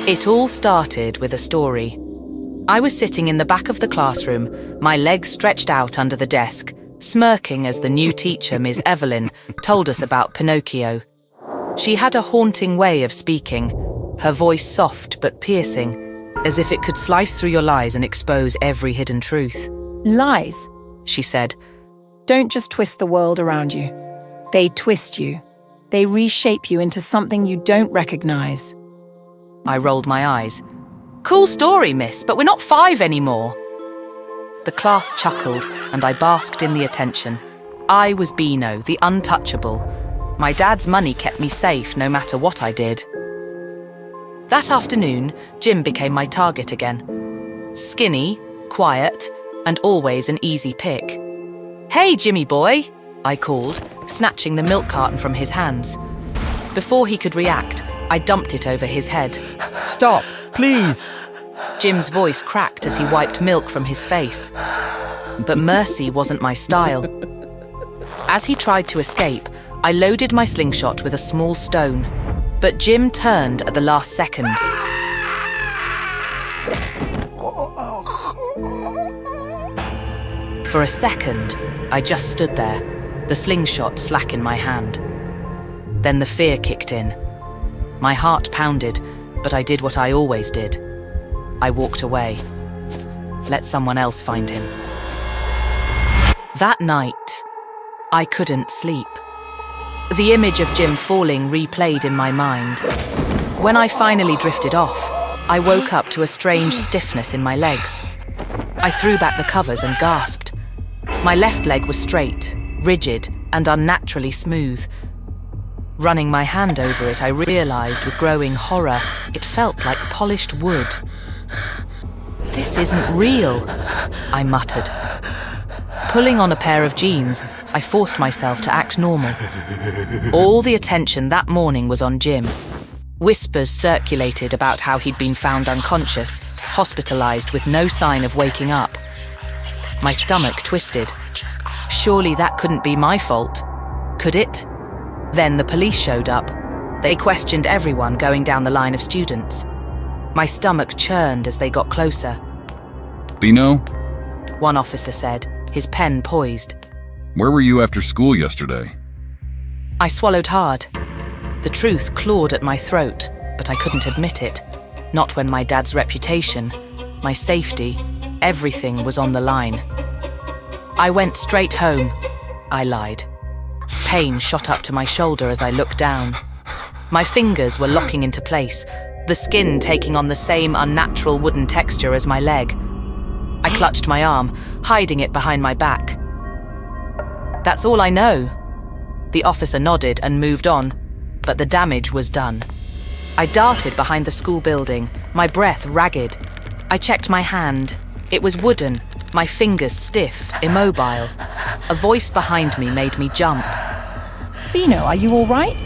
It all started with a story. I was sitting in the back of the classroom, my legs stretched out under the desk, smirking as the new teacher, Ms. Evelyn, told us about Pinocchio. She had a haunting way of speaking, her voice soft but piercing, as if it could slice through your lies and expose every hidden truth. Lies, she said. Don't just twist the world around you. They twist you. They reshape you into something you don't recognize. I rolled my eyes. Cool story, miss, but we're not 5 anymore. The class chuckled, and I basked in the attention. I was Beano, the untouchable. My dad's money kept me safe no matter what I did. That afternoon, Jim became my target again. Skinny, quiet, and always an easy pick. Hey, Jimmy boy, I called, snatching the milk carton from his hands. Before he could react, I dumped it over his head. Stop, please! Jim's voice cracked as he wiped milk from his face. But mercy wasn't my style. As he tried to escape, I loaded my slingshot with a small stone. But Jim turned at the last second. For a second, I just stood there, the slingshot slack in my hand. Then the fear kicked in. My heart pounded, but I did what I always did. I walked away. Let someone else find him. That night, I couldn't sleep. The image of Jim falling replayed in my mind. When I finally drifted off, I woke up to a strange stiffness in my legs. I threw back the covers and gasped. My left leg was straight, rigid, and unnaturally smooth. Running my hand over it, I realized with growing horror, it felt like polished wood. This isn't real, I muttered. Pulling on a pair of jeans, I forced myself to act normal. All the attention that morning was on Jim. Whispers circulated about how he'd been found unconscious, hospitalized with no sign of waking up. My stomach twisted. Surely that couldn't be my fault. Could it? Then the police showed up. They questioned everyone going down the line of students. My stomach churned as they got closer. Beano? One officer said, his pen poised. Where were you after school yesterday? I swallowed hard. The truth clawed at my throat, but I couldn't admit it. Not when my dad's reputation, my safety, everything was on the line. I went straight home, I lied. Pain shot up to my shoulder as I looked down. My fingers were locking into place, the skin taking on the same unnatural wooden texture as my leg. I clutched my arm, hiding it behind my back. That's all I know. The officer nodded and moved on, but the damage was done. I darted behind the school building, my breath ragged. I checked my hand. It was wooden, my fingers stiff, immobile. A voice behind me made me jump. Beano, are you all right?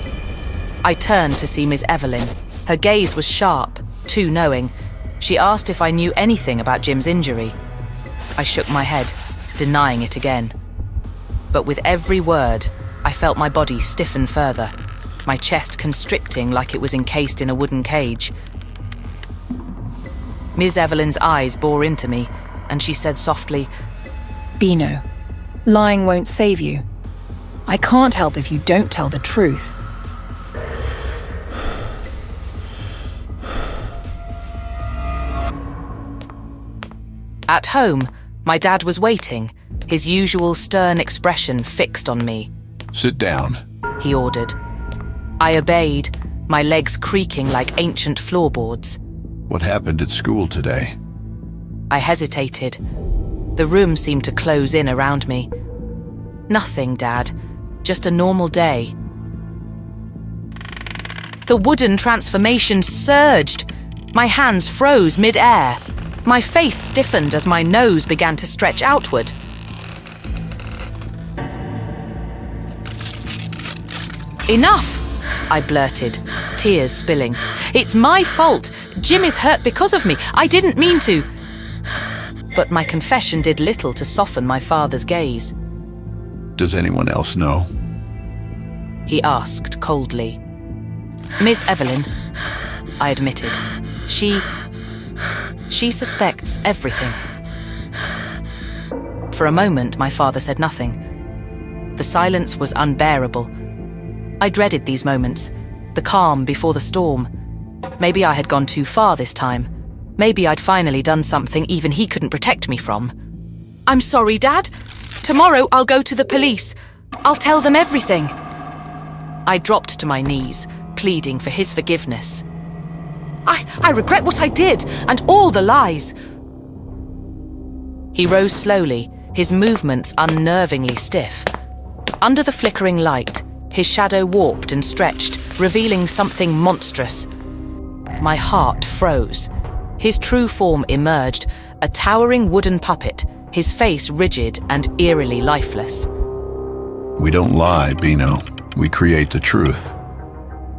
I turned to see Ms. Evelyn. Her gaze was sharp, too knowing. She asked if I knew anything about Jim's injury. I shook my head, denying it again. But with every word, I felt my body stiffen further, my chest constricting like it was encased in a wooden cage. Ms. Evelyn's eyes bore into me, and she said softly, Beano, lying won't save you. I can't help if you don't tell the truth. At home, my dad was waiting, his usual stern expression fixed on me. Sit down, he ordered. I obeyed, my legs creaking like ancient floorboards. What happened at school today? I hesitated. The room seemed to close in around me. Nothing, Dad. Just a normal day. The wooden transformation surged. My hands froze mid-air. My face stiffened as my nose began to stretch outward. Enough! I blurted, tears spilling. "It's my fault! Jim is hurt because of me! I didn't mean to!" But my confession did little to soften my father's gaze. Does anyone else know? He asked coldly. "Miss Evelyn," I admitted. She suspects everything." For a moment, my father said nothing. The silence was unbearable. I dreaded these moments, the calm before the storm. Maybe I had gone too far this time. Maybe I'd finally done something even he couldn't protect me from. "I'm sorry, Dad. Tomorrow I'll go to the police. I'll tell them everything." I dropped to my knees, pleading for his forgiveness. I regret what I did, and all the lies." He rose slowly, his movements unnervingly stiff. Under the flickering light, his shadow warped and stretched, revealing something monstrous. My heart froze. His true form emerged, a towering wooden puppet, his face rigid and eerily lifeless. We don't lie, Bino. We create the truth.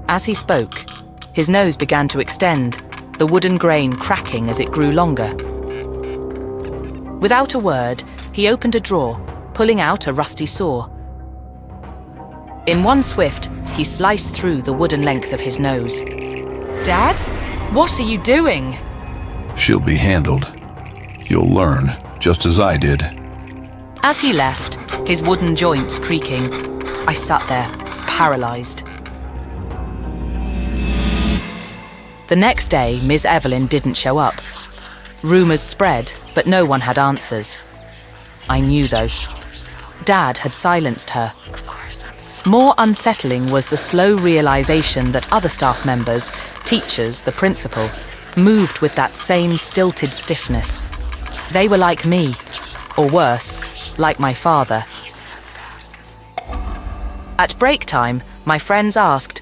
As he spoke, his nose began to extend, the wooden grain cracking as it grew longer. Without a word, he opened a drawer, pulling out a rusty saw. In one swift, he sliced through the wooden length of his nose. "Dad, what are you doing?" She'll be handled. You'll learn, just as I did. As he left, his wooden joints creaking, I sat there, paralyzed. The next day, Miss Evelyn didn't show up. Rumours spread, but no one had answers. I knew, though. Dad had silenced her. More unsettling was the slow realisation that other staff members, teachers, the principal, moved with that same stilted stiffness. They were like me, or worse, like my father. At break time, my friends asked,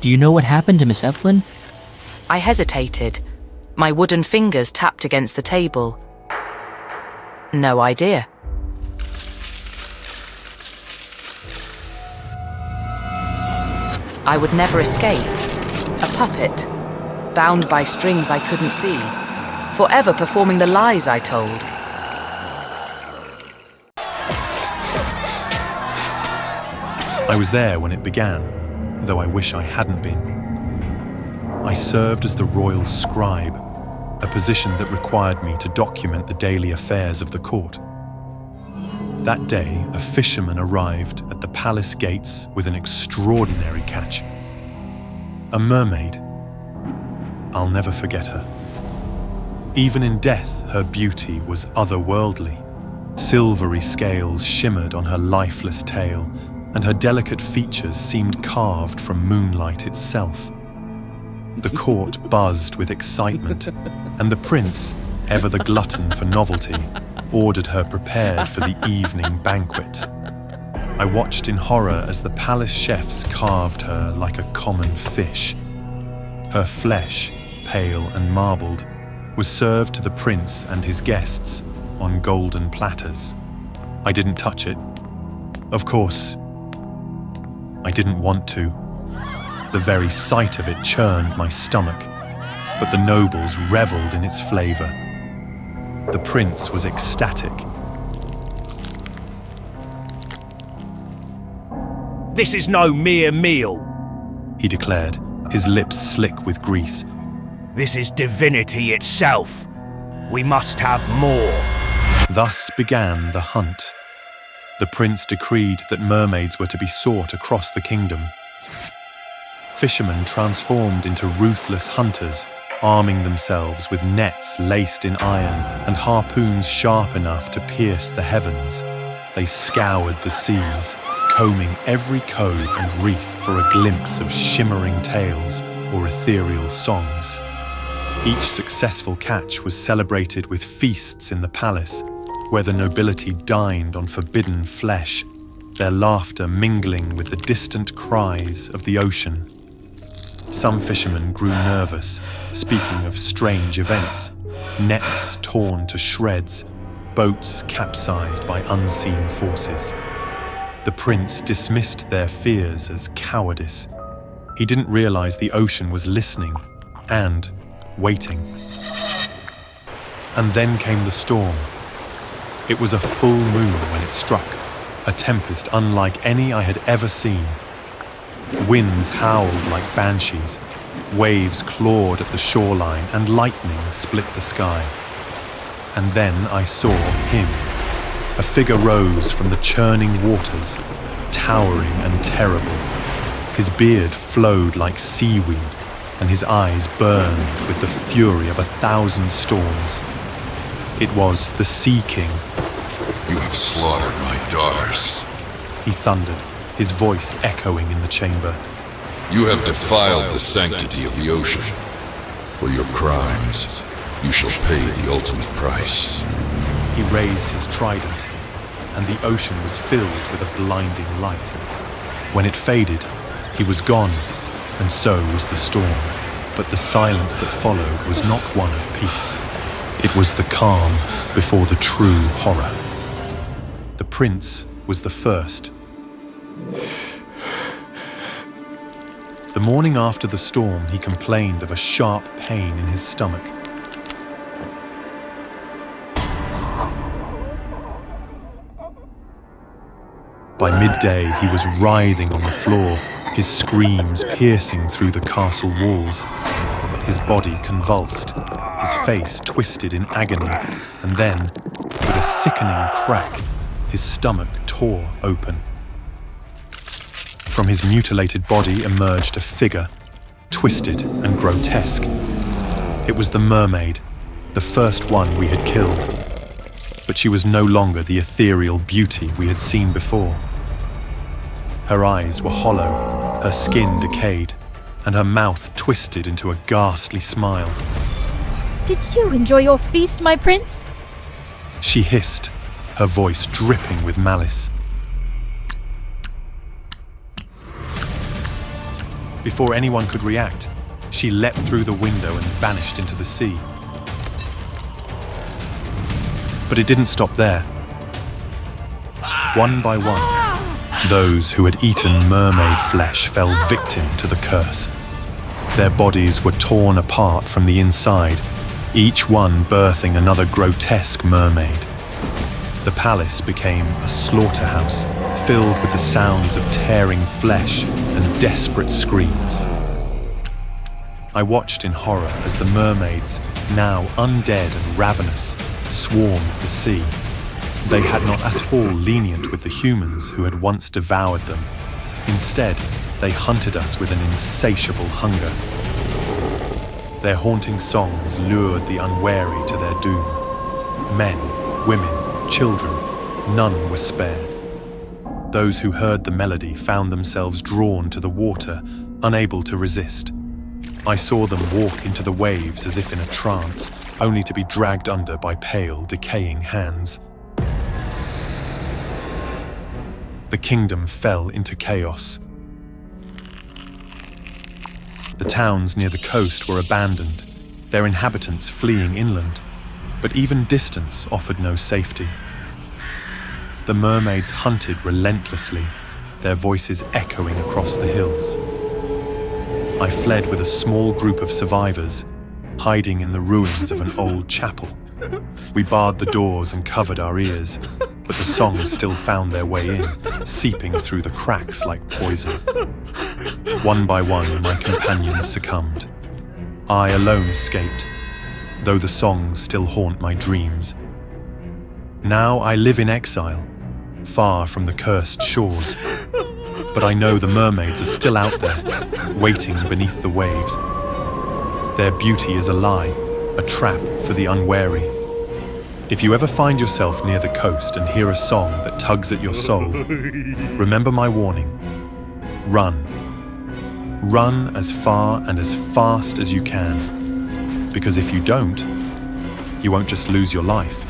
Do you know what happened to Miss Evelyn? I hesitated. My wooden fingers tapped against the table. No idea. I would never escape. A puppet, bound by strings I couldn't see, forever performing the lies I told. I was there when it began, though I wish I hadn't been. I served as the royal scribe, a position that required me to document the daily affairs of the court. That day, a fisherman arrived at the palace gates with an extraordinary catch. A mermaid. I'll never forget her. Even in death, her beauty was otherworldly. Silvery scales shimmered on her lifeless tail, and her delicate features seemed carved from moonlight itself. The court buzzed with excitement, and the prince, ever the glutton for novelty, ordered her prepared for the evening banquet. I watched in horror as the palace chefs carved her like a common fish. Her flesh, pale and marbled, was served to the prince and his guests on golden platters. I didn't touch it. Of course, I didn't want to. The very sight of it churned my stomach, but the nobles revelled in its flavour. The prince was ecstatic. "This is no mere meal," he declared, his lips slick with grease. "This is divinity itself. We must have more." Thus began the hunt. The prince decreed that mermaids were to be sought across the kingdom. Fishermen transformed into ruthless hunters, arming themselves with nets laced in iron and harpoons sharp enough to pierce the heavens. They scoured the seas, combing every cove and reef for a glimpse of shimmering tales or ethereal songs. Each successful catch was celebrated with feasts in the palace, where the nobility dined on forbidden flesh, their laughter mingling with the distant cries of the ocean. Some fishermen grew nervous, speaking of strange events, nets torn to shreds, boats capsized by unseen forces. The prince dismissed their fears as cowardice. He didn't realize the ocean was listening and waiting. And then came the storm. It was a full moon when it struck, a tempest unlike any I had ever seen. Winds howled like banshees, waves clawed at the shoreline, and lightning split the sky. And then I saw him. A figure rose from the churning waters, towering and terrible. His beard flowed like seaweed, and his eyes burned with the fury of 1,000 storms. It was the Sea King. You have slaughtered my daughters. He thundered, his voice echoing in the chamber. You have defiled the sanctity of the ocean. For your crimes, you shall pay the ultimate price. He raised his trident, and the ocean was filled with a blinding light. When it faded, he was gone, and so was the storm. But the silence that followed was not one of peace. It was the calm before the true horror. The prince was the first. The morning after the storm, he complained of a sharp pain in his stomach. By midday, he was writhing on the floor, his screams piercing through the castle walls. His body convulsed, his face twisted in agony, and then, with a sickening crack, his stomach tore open. From his mutilated body emerged a figure, twisted and grotesque. It was the mermaid, the first one we had killed. But she was no longer the ethereal beauty we had seen before. Her eyes were hollow, her skin decayed, and her mouth twisted into a ghastly smile. Did you enjoy your feast, my prince? She hissed, her voice dripping with malice. Before anyone could react, she leapt through the window and vanished into the sea. But it didn't stop there. One by one, those who had eaten mermaid flesh fell victim to the curse. Their bodies were torn apart from the inside, each one birthing another grotesque mermaid. The palace became a slaughterhouse, filled with the sounds of tearing flesh and desperate screams. I watched in horror as the mermaids, now undead and ravenous, swarmed the sea. They had not at all lenient with the humans who had once devoured them. Instead, they hunted us with an insatiable hunger. Their haunting songs lured the unwary to their doom. Men, women, children, none were spared. Those who heard the melody found themselves drawn to the water, unable to resist. I saw them walk into the waves as if in a trance, only to be dragged under by pale, decaying hands. The kingdom fell into chaos. The towns near the coast were abandoned, their inhabitants fleeing inland, but even distance offered no safety. The mermaids hunted relentlessly, their voices echoing across the hills. I fled with a small group of survivors, hiding in the ruins of an old chapel. We barred the doors and covered our ears, but the songs still found their way in, seeping through the cracks like poison. One by one, my companions succumbed. I alone escaped, though the songs still haunt my dreams. Now I live in exile, far from the cursed shores, but I know the mermaids are still out there, waiting beneath the waves. Their beauty is a lie, a trap for the unwary. If you ever find yourself near the coast and hear a song that tugs at your soul, remember my warning. Run. Run as far and as fast as you can. Because if you don't, you won't just lose your life,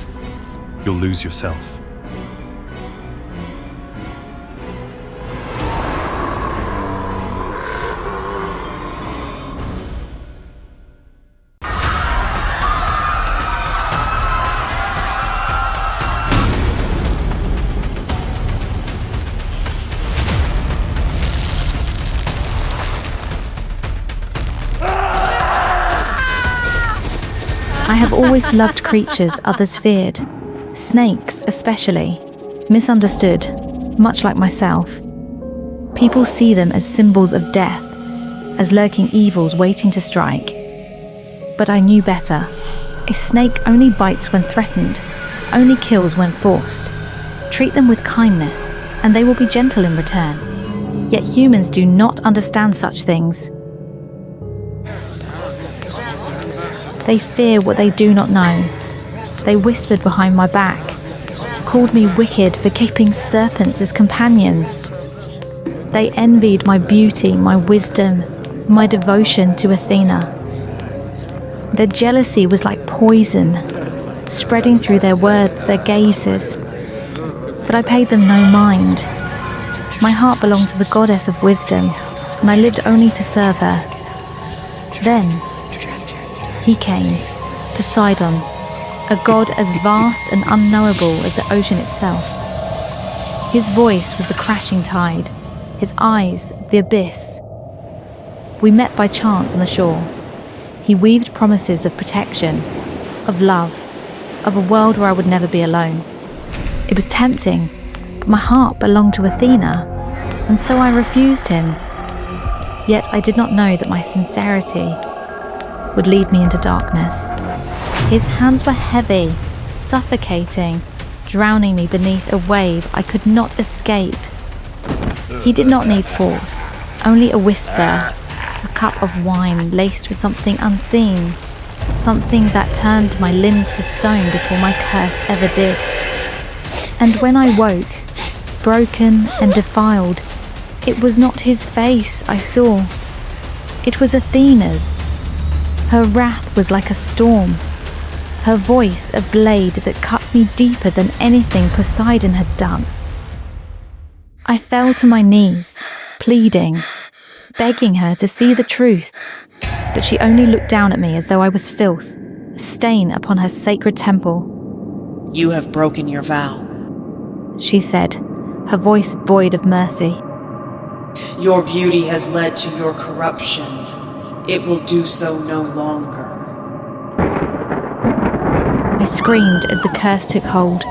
you'll lose yourself. I have always loved creatures others feared. Snakes, especially. Misunderstood, much like myself. People see them as symbols of death, as lurking evils waiting to strike. But I knew better. A snake only bites when threatened, only kills when forced. Treat them with kindness, and they will be gentle in return. Yet humans do not understand such things. They fear what they do not know. They whispered behind my back, called me wicked for keeping serpents as companions. They envied my beauty, my wisdom, my devotion to Athena. Their jealousy was like poison, spreading through their words, their gazes. But I paid them no mind. My heart belonged to the goddess of wisdom, and I lived only to serve her. Then, he came, Poseidon, a god as vast and unknowable as the ocean itself. His voice was the crashing tide, his eyes the abyss. We met by chance on the shore. He weaved promises of protection, of love, of a world where I would never be alone. It was tempting, but my heart belonged to Athena, and so I refused him. Yet I did not know that my sincerity would lead me into darkness. His hands were heavy, suffocating, drowning me beneath a wave I could not escape. He did not need force, only a whisper, a cup of wine laced with something unseen, something that turned my limbs to stone before my curse ever did. And when I woke, broken and defiled, it was not his face I saw. It was Athena's. Her wrath was like a storm, her voice a blade that cut me deeper than anything Poseidon had done. I fell to my knees, pleading, begging her to see the truth, but she only looked down at me as though I was filth, a stain upon her sacred temple. "You have broken your vow," she said, her voice void of mercy. "Your beauty has led to your corruption. It will do so no longer." I screamed as the curse took hold.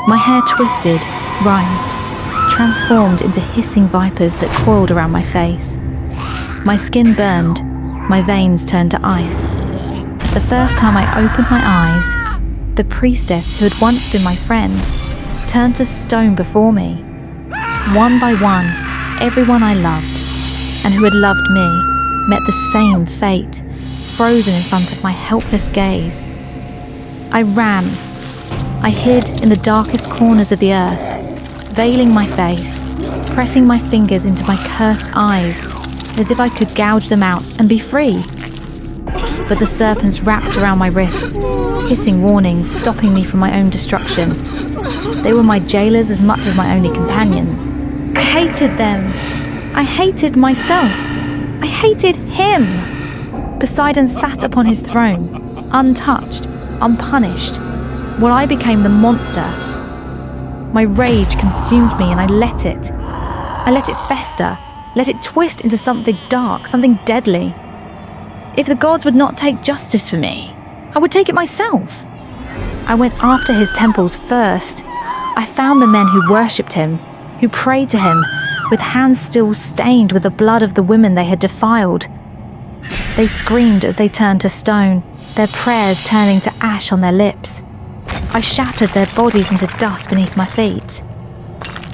My hair twisted, writhed, transformed into hissing vipers that coiled around my face. My skin burned, my veins turned to ice. The first time I opened my eyes, the priestess who had once been my friend turned to stone before me. One by one, everyone I loved, and who had loved me, met the same fate, frozen in front of my helpless gaze. I ran. I hid in the darkest corners of the earth, veiling my face, pressing my fingers into my cursed eyes, as if I could gouge them out and be free. But the serpents wrapped around my wrists, hissing warnings, stopping me from my own destruction. They were my jailers as much as my only companions. I hated them. I hated myself. I hated him. Poseidon sat upon his throne, untouched, unpunished, while I became the monster. My rage consumed me and I let it. I let it fester, let it twist into something dark, something deadly. If the gods would not take justice for me, I would take it myself. I went after his temples first. I found the men who worshipped him, who prayed to him, with hands still stained with the blood of the women they had defiled. They screamed as they turned to stone, their prayers turning to ash on their lips. I shattered their bodies into dust beneath my feet.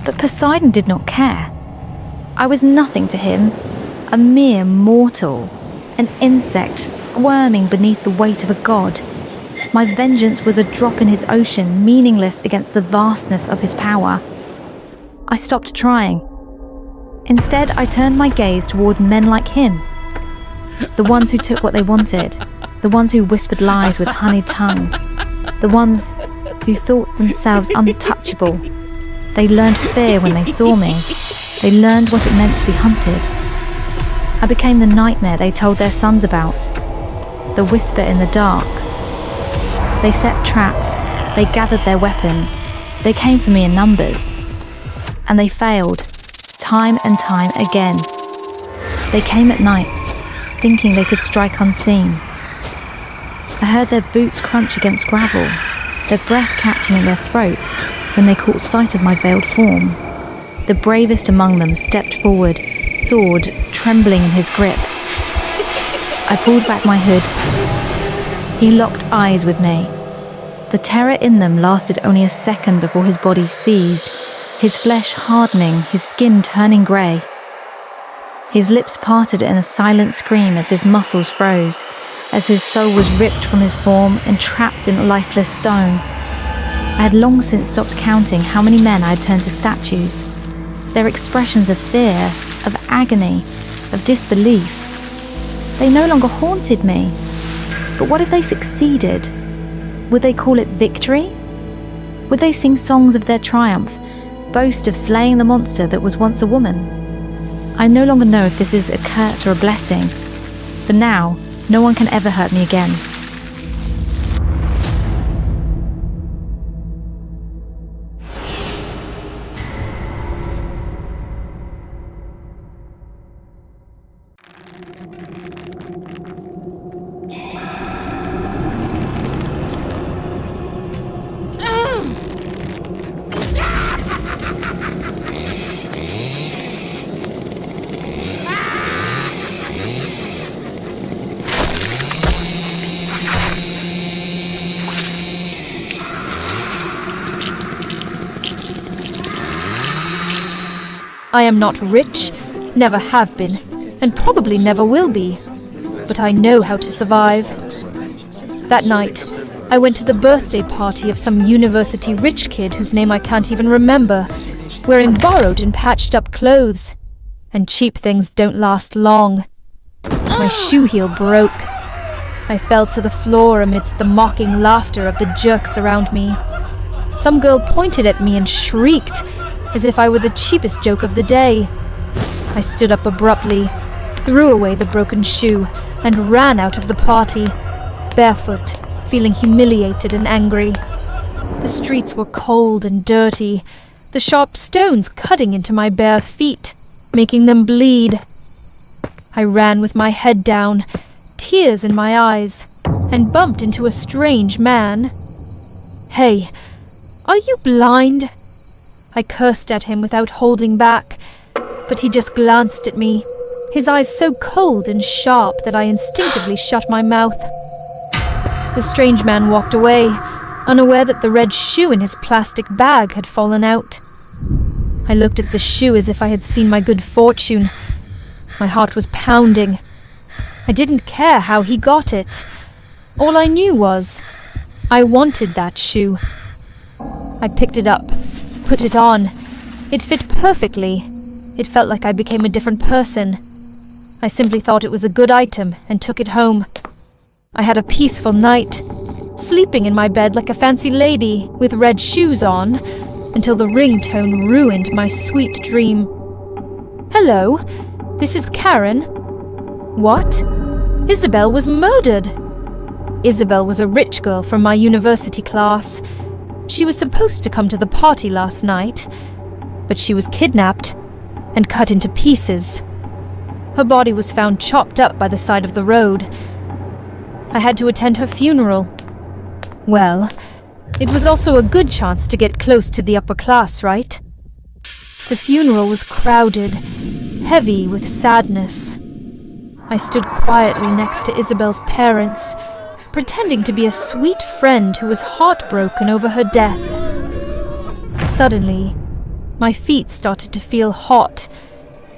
But Poseidon did not care. I was nothing to him, a mere mortal, an insect squirming beneath the weight of a god. My vengeance was a drop in his ocean, meaningless against the vastness of his power. I stopped trying. Instead, I turned my gaze toward men like him. The ones who took what they wanted, the ones who whispered lies with honeyed tongues, the ones who thought themselves untouchable. They learned fear when they saw me. They learned what it meant to be hunted. I became the nightmare they told their sons about, the whisper in the dark. They set traps, they gathered their weapons, they came for me in numbers. And they failed, time and time again. They came at night, thinking they could strike unseen. I heard their boots crunch against gravel, their breath catching in their throats when they caught sight of my veiled form. The bravest among them stepped forward, sword trembling in his grip. I pulled back my hood. He locked eyes with me. The terror in them lasted only a second before his body seized, his flesh hardening, his skin turning grey. His lips parted in a silent scream as his muscles froze, as his soul was ripped from his form and trapped in a lifeless stone. I had long since stopped counting how many men I had turned to statues. Their expressions of fear, of agony, of disbelief. They no longer haunted me. But what if they succeeded? Would they call it victory? Would they sing songs of their triumph, boast of slaying the monster that was once a woman? I no longer know if this is a curse or a blessing. For now, no one can ever hurt me again. I am not rich, never have been, and probably never will be. But I know how to survive. That night, I went to the birthday party of some university rich kid whose name I can't even remember, wearing borrowed and patched up clothes. And cheap things don't last long. My shoe heel broke. I fell to the floor amidst the mocking laughter of the jerks around me. Some girl pointed at me and shrieked, as if I were the cheapest joke of the day. I stood up abruptly, threw away the broken shoe, and ran out of the party, barefoot, feeling humiliated and angry. The streets were cold and dirty, the sharp stones cutting into my bare feet, making them bleed. I ran with my head down, tears in my eyes, and bumped into a strange man. "Hey, are you blind?" I cursed at him without holding back, but he just glanced at me, his eyes so cold and sharp that I instinctively shut my mouth. The strange man walked away, unaware that the red shoe in his plastic bag had fallen out. I looked at the shoe as if I had seen my good fortune. My heart was pounding. I didn't care how he got it. All I knew was, I wanted that shoe. I picked it up, put it on. It fit perfectly. It felt like I became a different person. I simply thought it was a good item and took it home. I had a peaceful night, sleeping in my bed like a fancy lady with red shoes on, until the ringtone ruined my sweet dream. "Hello, this is Karen." "What? Isabel was murdered." Isabel was a rich girl from my university class. She was supposed to come to the party last night, but she was kidnapped and cut into pieces. Her body was found chopped up by the side of the road. I had to attend her funeral. Well, it was also a good chance to get close to the upper class, right? The funeral was crowded, heavy with sadness. I stood quietly next to Isabel's parents, pretending to be a sweet friend who was heartbroken over her death. Suddenly, my feet started to feel hot,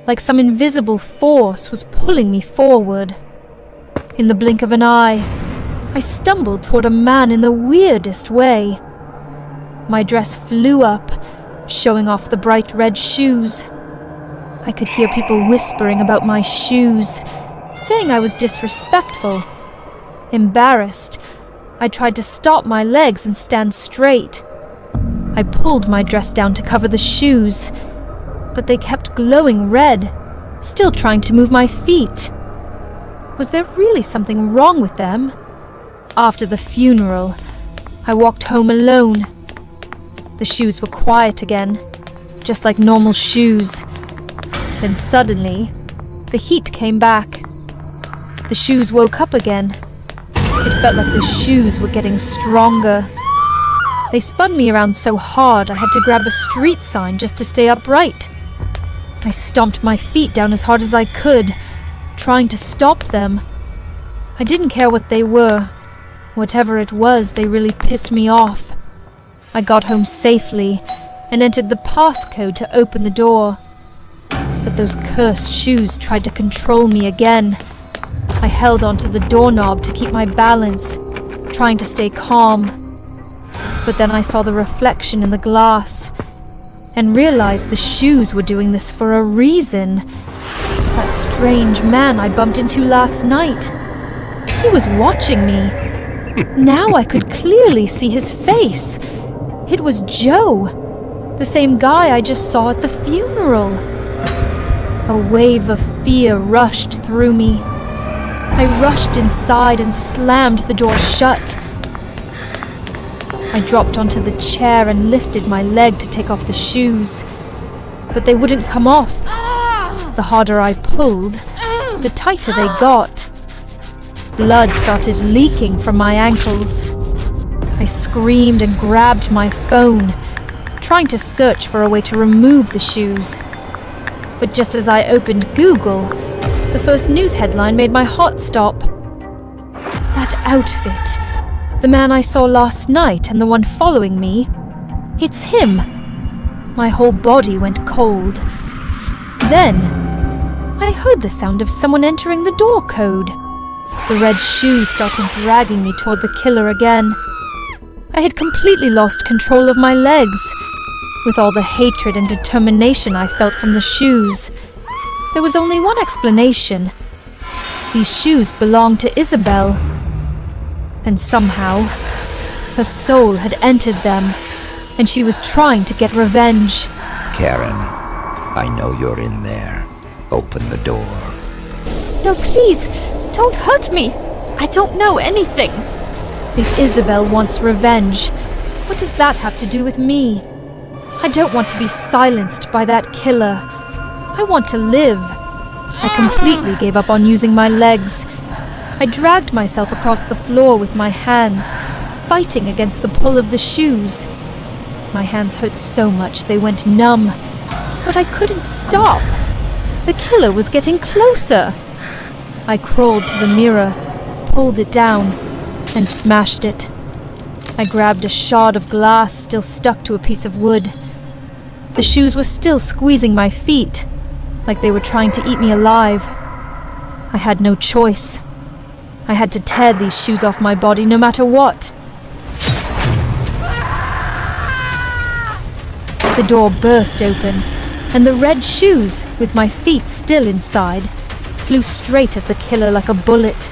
like some invisible force was pulling me forward. In the blink of an eye, I stumbled toward a man in the weirdest way. My dress flew up, showing off the bright red shoes. I could hear people whispering about my shoes, saying I was disrespectful. Embarrassed, I tried to stop my legs and stand straight. I pulled my dress down to cover the shoes, but they kept glowing red, still trying to move my feet. Was there really something wrong with them? After the funeral, I walked home alone. The shoes were quiet again, just like normal shoes. Then suddenly, the heat came back. The shoes woke up again. It felt like the shoes were getting stronger. They spun me around so hard I had to grab a street sign just to stay upright. I stomped my feet down as hard as I could, trying to stop them. I didn't care what they were. Whatever it was, they really pissed me off. I got home safely and entered the passcode to open the door. But those cursed shoes tried to control me again. I held onto the doorknob to keep my balance, trying to stay calm. But then I saw the reflection in the glass and realized the shoes were doing this for a reason. That strange man I bumped into last night. He was watching me. Now I could clearly see his face. It was Joe, the same guy I just saw at the funeral. A wave of fear rushed through me. I rushed inside and slammed the door shut. I dropped onto the chair and lifted my leg to take off the shoes, but they wouldn't come off. The harder I pulled, the tighter they got. Blood started leaking from my ankles. I screamed and grabbed my phone, trying to search for a way to remove the shoes. But just as I opened Google, the first news headline made my heart stop. That outfit, the man I saw last night and the one following me, it's him. My whole body went cold. Then, I heard the sound of someone entering the door code. The red shoes started dragging me toward the killer again. I had completely lost control of my legs. With all the hatred and determination I felt from the shoes, there was only one explanation. These shoes belonged to Isabel. And somehow, her soul had entered them, and she was trying to get revenge. Karen, I know you're in there. Open the door. No, please, don't hurt me. I don't know anything. If Isabel wants revenge, what does that have to do with me? I don't want to be silenced by that killer. I want to live. I completely gave up on using my legs. I dragged myself across the floor with my hands, fighting against the pull of the shoes. My hands hurt so much they went numb, but I couldn't stop. The killer was getting closer. I crawled to the mirror, pulled it down, and smashed it. I grabbed a shard of glass still stuck to a piece of wood. The shoes were still squeezing my feet, like they were trying to eat me alive. I had no choice. I had to tear these shoes off my body no matter what. The door burst open, and the red shoes, with my feet still inside, flew straight at the killer like a bullet.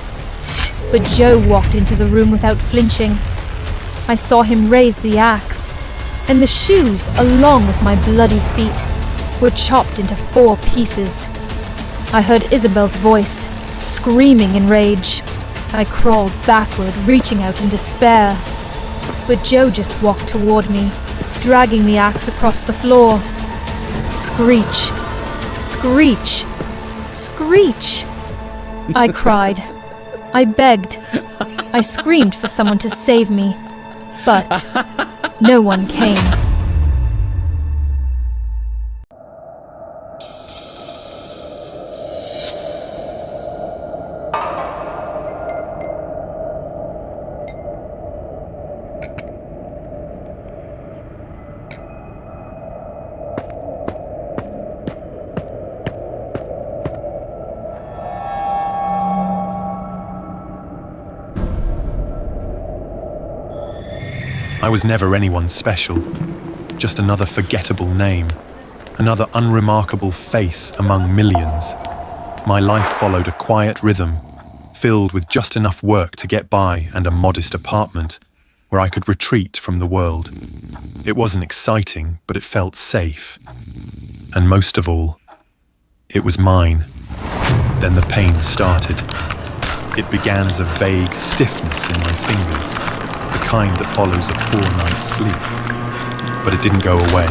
But Joe walked into the room without flinching. I saw him raise the axe, and the shoes, along with my bloody feet, were chopped into 4 pieces. I heard Isabel's voice, screaming in rage. I crawled backward, reaching out in despair. But Joe just walked toward me, dragging the axe across the floor. Screech! Screech! Screech! I cried. I begged. I screamed for someone to save me. But no one came. I was never anyone special, just another forgettable name, another unremarkable face among millions. My life followed a quiet rhythm, filled with just enough work to get by and a modest apartment where I could retreat from the world. It wasn't exciting, but it felt safe. And most of all, it was mine. Then the pain started. It began as a vague stiffness in my fingers, the kind that follows a poor night's sleep. But it didn't go away.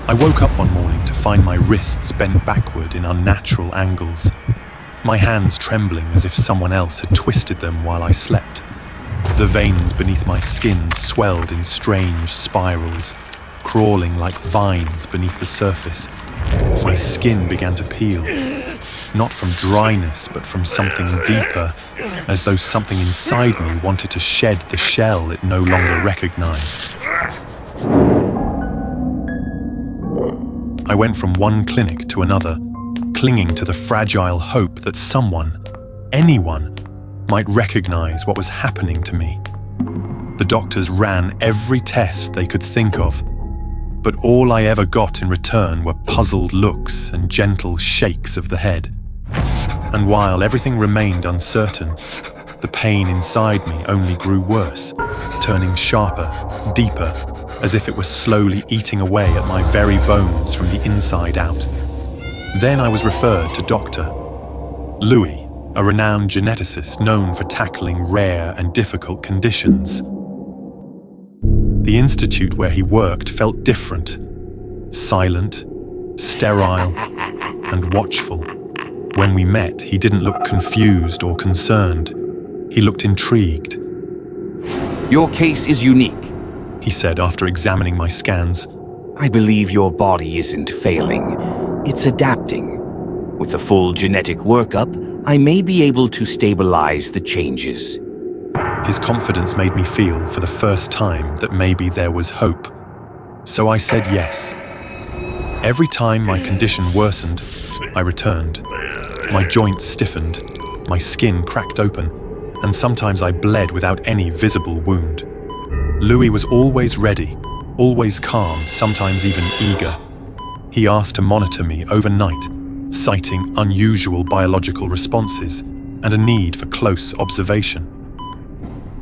I woke up one morning to find my wrists bent backward in unnatural angles. my hands trembling as if someone else had twisted them while I slept. The veins beneath my skin swelled in strange spirals, crawling like vines beneath the surface. My skin began to peel, not from dryness but from something deeper, as though something inside me wanted to shed the shell it no longer recognized. I went from one clinic to another, clinging to the fragile hope that someone, anyone, might recognize what was happening to me. The doctors ran every test they could think of, but all I ever got in return were puzzled looks and gentle shakes of the head. And while everything remained uncertain, the pain inside me only grew worse, turning sharper, deeper, as if it was slowly eating away at my very bones from the inside out. Then I was referred to Dr. Louis, a renowned geneticist known for tackling rare and difficult conditions. The institute where he worked felt different, silent, sterile, and watchful. When we met, he didn't look confused or concerned. He looked intrigued. Your case is unique, he said after examining my scans. I believe your body isn't failing. It's adapting. With a full genetic workup, I may be able to stabilize the changes. His confidence made me feel for the first time that maybe there was hope. So I said yes. Every time my condition worsened, I returned. My joints stiffened, my skin cracked open, and sometimes I bled without any visible wound. Louis was always ready, always calm, sometimes even eager. He asked to monitor me overnight, citing unusual biological responses and a need for close observation.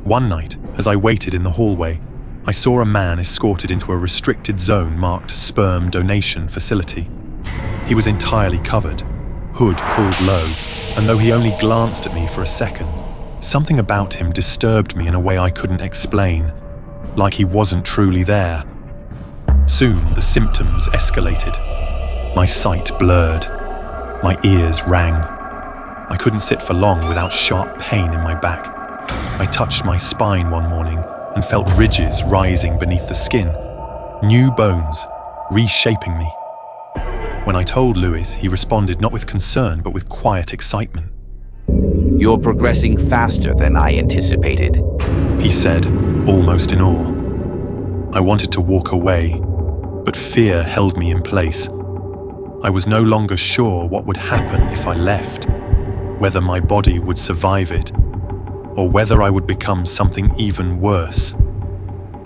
One night, as I waited in the hallway, I saw a man escorted into a restricted zone marked Sperm Donation Facility. He was entirely covered, hood pulled low, and though he only glanced at me for a second, something about him disturbed me in a way I couldn't explain, like he wasn't truly there. Soon the symptoms escalated. My sight blurred. My ears rang. I couldn't sit for long without sharp pain in my back. I touched my spine one morning and felt ridges rising beneath the skin, new bones, reshaping me. When I told Louis, he responded not with concern but with quiet excitement. You're progressing faster than I anticipated, he said, almost in awe. I wanted to walk away, but fear held me in place. I was no longer sure what would happen if I left, whether my body would survive it, or whether I would become something even worse,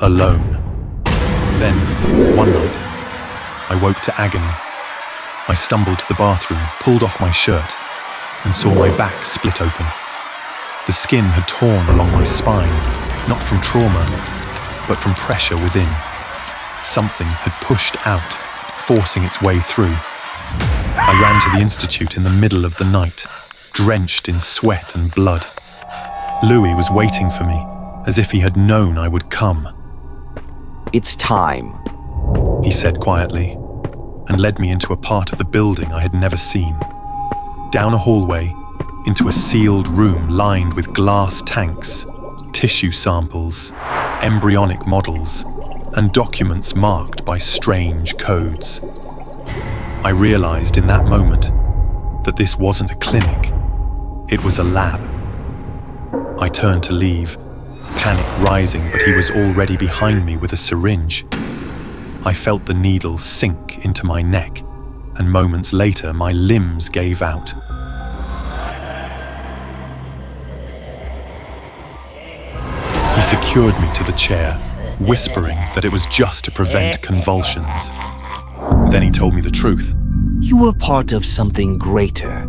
alone. Then, one night, I woke to agony. I stumbled to the bathroom, pulled off my shirt, and saw my back split open. The skin had torn along my spine, not from trauma, but from pressure within. Something had pushed out, forcing its way through. I ran to the institute in the middle of the night, drenched in sweat and blood. Louis was waiting for me, as if he had known I would come. It's time, he said quietly, and led me into a part of the building I had never seen. Down a hallway, into a sealed room lined with glass tanks, tissue samples, embryonic models, and documents marked by strange codes. I realized in that moment that this wasn't a clinic, it was a lab. I turned to leave, panic rising, but he was already behind me with a syringe. I felt the needle sink into my neck, and moments later my limbs gave out. He secured me to the chair, whispering that it was just to prevent convulsions. Then he told me the truth. You were part of something greater,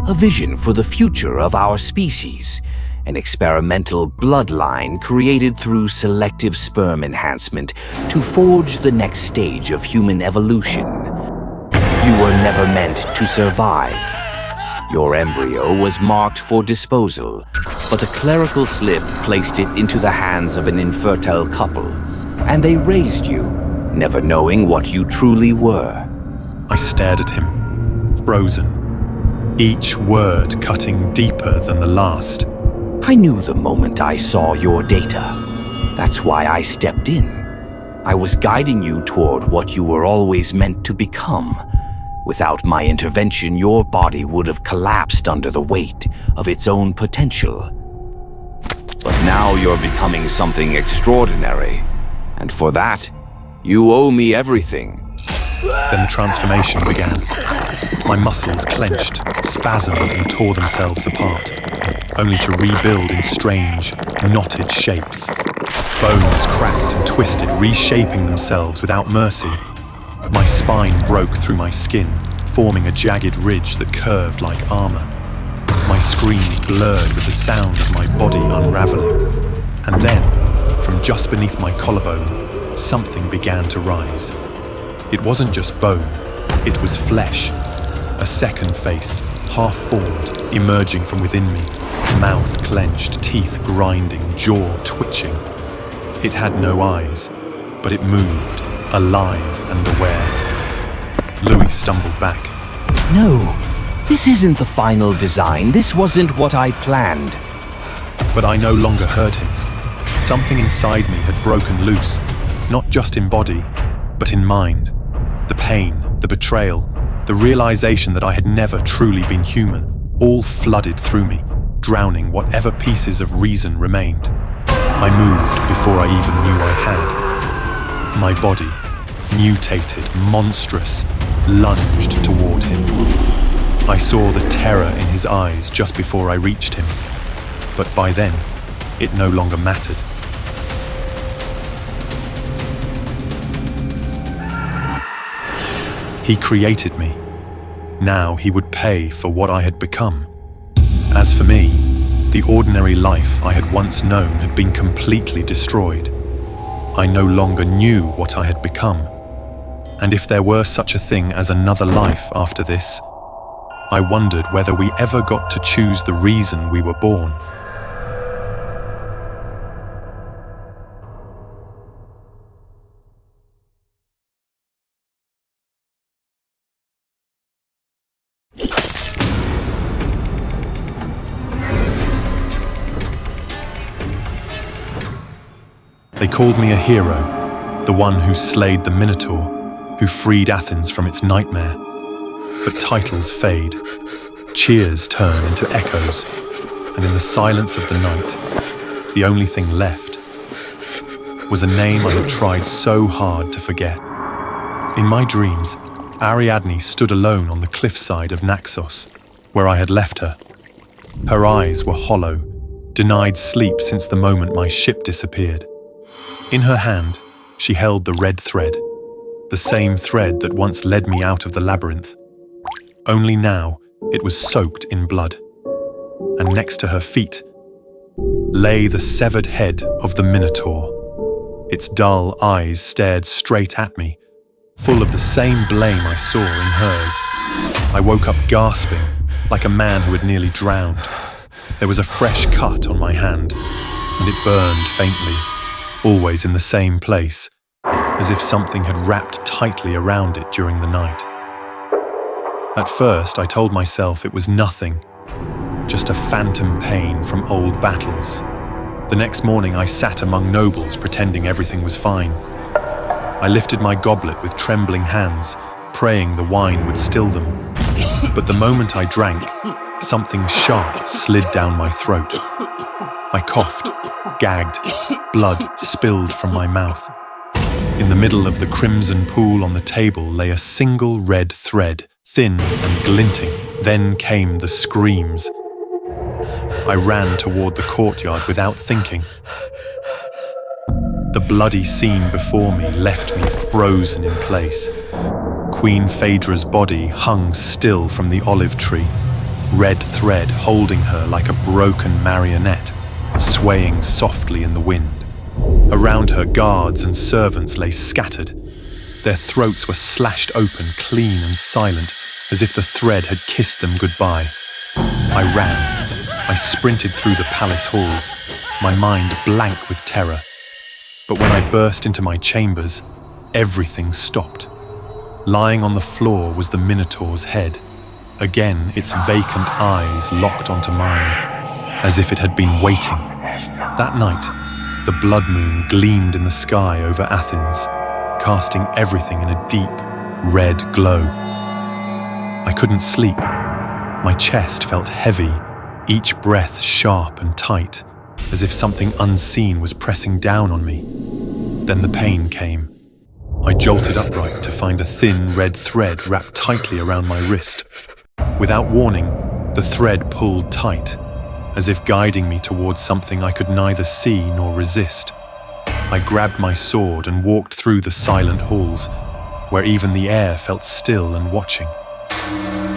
a vision for the future of our species, an experimental bloodline created through selective sperm enhancement to forge the next stage of human evolution. You were never meant to survive. Your embryo was marked for disposal, but a clerical slip placed it into the hands of an infertile couple, and they raised you, never knowing what you truly were. I stared at him, frozen. each word cutting deeper than the last. I knew the moment I saw your data. That's why I stepped in. I was guiding you toward what you were always meant to become. Without my intervention, your body would have collapsed under the weight of its own potential. But now you're becoming something extraordinary. And for that, you owe me everything. Then the transformation began. My muscles clenched, spasmed, and tore themselves apart, only to rebuild in strange, knotted shapes. Bones cracked and twisted, reshaping themselves without mercy. My spine broke through my skin, forming a jagged ridge that curved like armor. My screams blurred with the sound of my body unraveling. And then, from just beneath my collarbone, something began to rise. It wasn't just bone, it was flesh. A second face, half-formed, emerging from within me. Mouth clenched, teeth grinding, jaw twitching. It had no eyes, but it moved, alive and aware. Louis stumbled back. No, this isn't the final design. This wasn't what I planned. But I no longer heard him. Something inside me had broken loose, not just in body, but in mind. The pain, the betrayal, the realization that I had never truly been human, all flooded through me, drowning whatever pieces of reason remained. I moved before I even knew I had. My body, mutated, monstrous, lunged toward him. I saw the terror in his eyes just before I reached him, but by then, it no longer mattered. He created me. Now he would pay for what I had become. As for me, the ordinary life I had once known had been completely destroyed. I no longer knew what I had become. And if there were such a thing as another life after this, I wondered whether we ever got to choose the reason we were born. They called me a hero, the one who slayed the Minotaur, who freed Athens from its nightmare. But titles fade, cheers turn into echoes, and in the silence of the night, the only thing left was a name I had tried so hard to forget. In my dreams, Ariadne stood alone on the cliffside of Naxos, where I had left her. Her eyes were hollow, denied sleep since the moment my ship disappeared. In her hand, she held the red thread, the same thread that once led me out of the labyrinth. Only now, it was soaked in blood. And next to her feet lay the severed head of the Minotaur. Its dull eyes stared straight at me, full of the same blame I saw in hers. I woke up gasping, like a man who had nearly drowned. There was a fresh cut on my hand, and it burned faintly, always in the same place, as if something had wrapped tightly around it during the night. At first, I told myself it was nothing, just a phantom pain from old battles. The next morning, I sat among nobles pretending everything was fine. I lifted my goblet with trembling hands, praying the wine would still them. But the moment I drank, something sharp slid down my throat. I coughed, gagged, blood spilled from my mouth. In the middle of the crimson pool on the table lay a single red thread, thin and glinting. Then came the screams. I ran toward the courtyard without thinking. The bloody scene before me left me frozen in place. Queen Phaedra's body hung still from the olive tree, red thread holding her like a broken marionette, swaying softly in the wind. Around her, guards and servants lay scattered. Their throats were slashed open, clean and silent, as if the thread had kissed them goodbye. I ran. I sprinted through the palace halls, my mind blank with terror. But when I burst into my chambers, everything stopped. Lying on the floor was the Minotaur's head, Again, its vacant eyes locked onto mine, as if it had been waiting. That night, the blood moon gleamed in the sky over Athens, casting everything in a deep, red glow. I couldn't sleep. My chest felt heavy, each breath sharp and tight, as if something unseen was pressing down on me. Then the pain came. I jolted upright to find a thin red thread wrapped tightly around my wrist. Without warning, the thread pulled tight, as if guiding me towards something I could neither see nor resist. I grabbed my sword and walked through the silent halls, where even the air felt still and watching.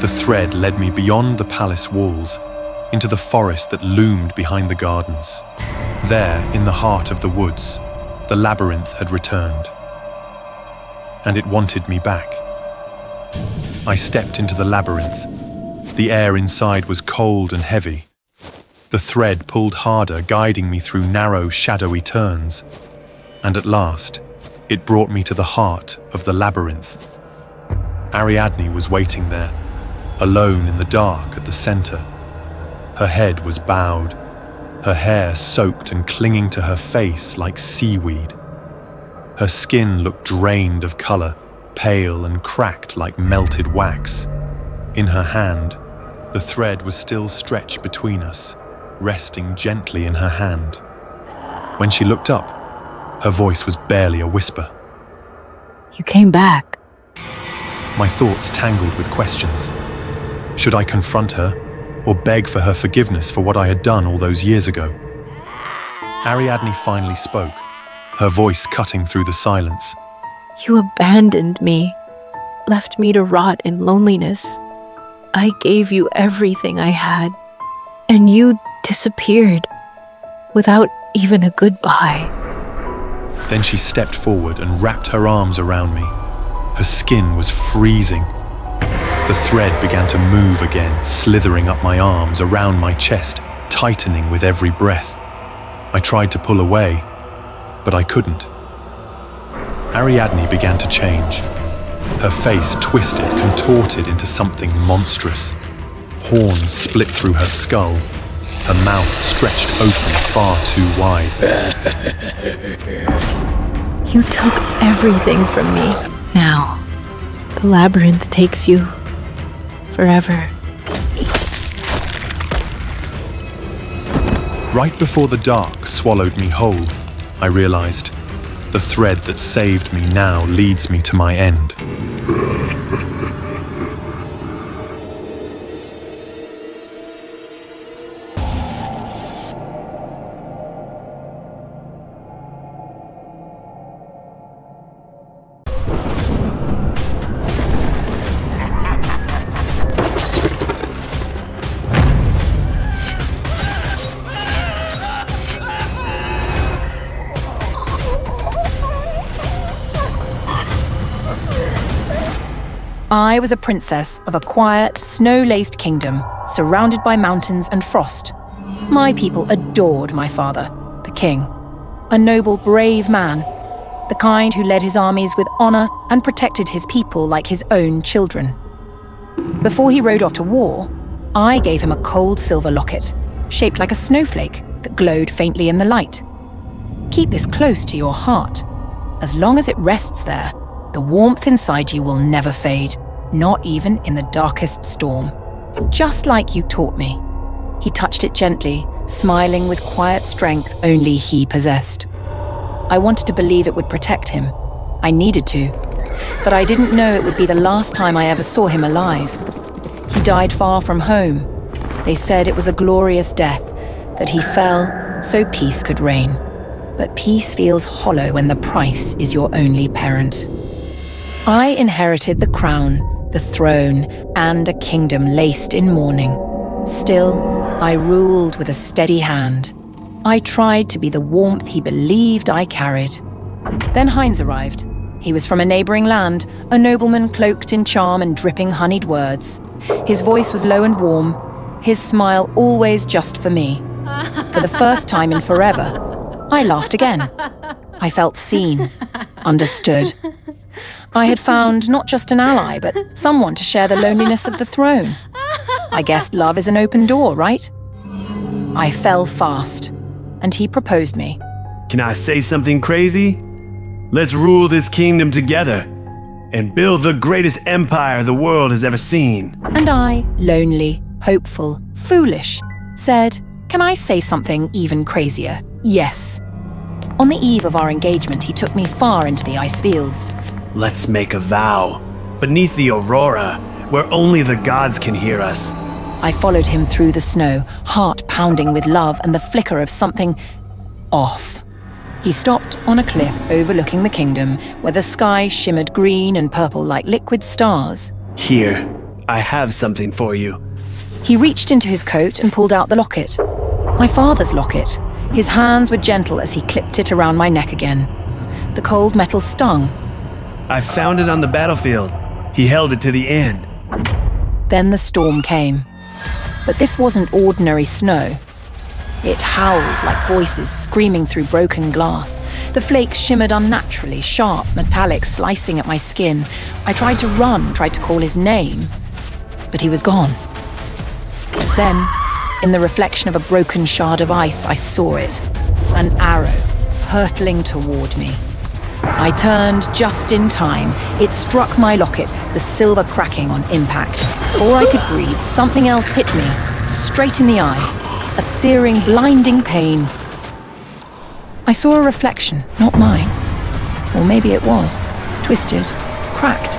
The thread led me beyond the palace walls, into the forest that loomed behind the gardens. There, in the heart of the woods, the labyrinth had returned, and it wanted me back. I stepped into the labyrinth. The air inside was cold and heavy. The thread pulled harder, guiding me through narrow, shadowy turns. And at last, it brought me to the heart of the labyrinth. Ariadne was waiting there, alone in the dark at the center. Her head was bowed, her hair soaked and clinging to her face like seaweed. Her skin looked drained of color, pale and cracked like melted wax. In her hand, the thread was still stretched between us, resting gently in her hand. When she looked up, her voice was barely a whisper. You came back. My thoughts tangled with questions. Should I confront her, or beg for her forgiveness for what I had done all those years ago? Ariadne finally spoke, her voice cutting through the silence. You abandoned me, left me to rot in loneliness. I gave you everything I had, and you disappeared without even a goodbye. Then she stepped forward and wrapped her arms around me. Her skin was freezing. The thread began to move again, slithering up my arms, around my chest, tightening with every breath. I tried to pull away, but I couldn't. Ariadne began to change. Her face twisted, contorted into something monstrous. Horns split through her skull. Her mouth stretched open far too wide. You took everything from me. Now, the labyrinth takes you forever. Right before the dark swallowed me whole, I realized the thread that saved me now leads me to my end. I was a princess of a quiet, snow-laced kingdom, surrounded by mountains and frost. My people adored my father, the king. A noble, brave man, the kind who led his armies with honor and protected his people like his own children. Before he rode off to war, I gave him a cold silver locket, shaped like a snowflake that glowed faintly in the light. Keep this close to your heart. As long as it rests there, the warmth inside you will never fade, not even in the darkest storm. Just like you taught me. He touched it gently, smiling with quiet strength only he possessed. I wanted to believe it would protect him. I needed to, but I didn't know it would be the last time I ever saw him alive. He died far from home. They said it was a glorious death, that he fell so peace could reign. But peace feels hollow when the price is your only parent. I inherited the crown, the throne, and a kingdom laced in mourning. Still, I ruled with a steady hand. I tried to be the warmth he believed I carried. Then Heinz arrived. He was from a neighboring land, a nobleman cloaked in charm and dripping honeyed words. His voice was low and warm, his smile always just for me. For the first time in forever, I laughed again. I felt seen, understood. I had found not just an ally, but someone to share the loneliness of the throne. I guess love is an open door, right? I fell fast, and he proposed me. Can I say something crazy? Let's rule this kingdom together and build the greatest empire the world has ever seen. And I, lonely, hopeful, foolish, said, can I say something even crazier? Yes. On the eve of our engagement, he took me far into the ice fields. Let's make a vow, beneath the aurora, where only the gods can hear us. I followed him through the snow, heart pounding with love and the flicker of something off. He stopped on a cliff overlooking the kingdom, where the sky shimmered green and purple like liquid stars. Here, I have something for you. He reached into his coat and pulled out the locket. My father's locket. His hands were gentle as he clipped it around my neck again. The cold metal stung. I found it on the battlefield. He held it to the end. Then the storm came. But this wasn't ordinary snow. It howled like voices screaming through broken glass. The flakes shimmered unnaturally, sharp, metallic, slicing at my skin. I tried to run, tried to call his name, but he was gone. Then, in the reflection of a broken shard of ice, I saw it. An arrow, hurtling toward me. I turned just in time. It struck my locket, the silver cracking on impact. Before I could breathe, something else hit me, straight in the eye. A searing, blinding pain. I saw a reflection, not mine. Or maybe it was. Twisted, cracked,